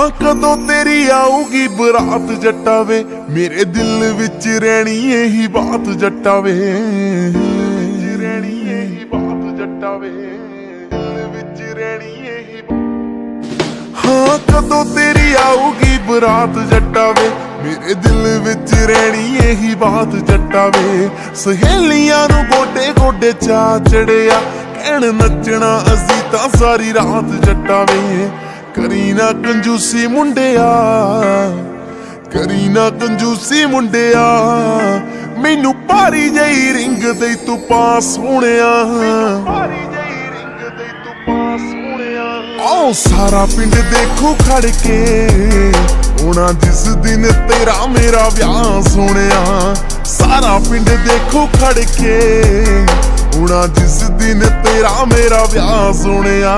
हाँ कदों तेरी आऊगी बरात जट्टा वे, मेरे दिल विच रहनी यही बात जट्टा वे, रहनी यही बात जट्टा वे, दिल विच रहनी यही बात। हाँ कदों तेरी आऊगी बरात जट्टा वे, मेरे दिल विच रहनी यही बात जट्टा वे। सहेलियां नू गोडे गोडे चा चढ़िया, कहण नचना असी तां सारी रात जट्टा वे। करी ना कंजूसी मुंडिया, करी ना कंजूसी मुंडिया, मैनू भारी जही रिंग दे तू पास सोहणिया, भारी जही रिंग दे तू पास सोहणिया। आओ सारा पिंड देखो खड़ के, होना जिस दिन तेरा मेरा ब्याह सोहणिया। सारा पिंड देखो खड़ के, होना जिस दिन तेरा मेरा ब्याह सोहणिया।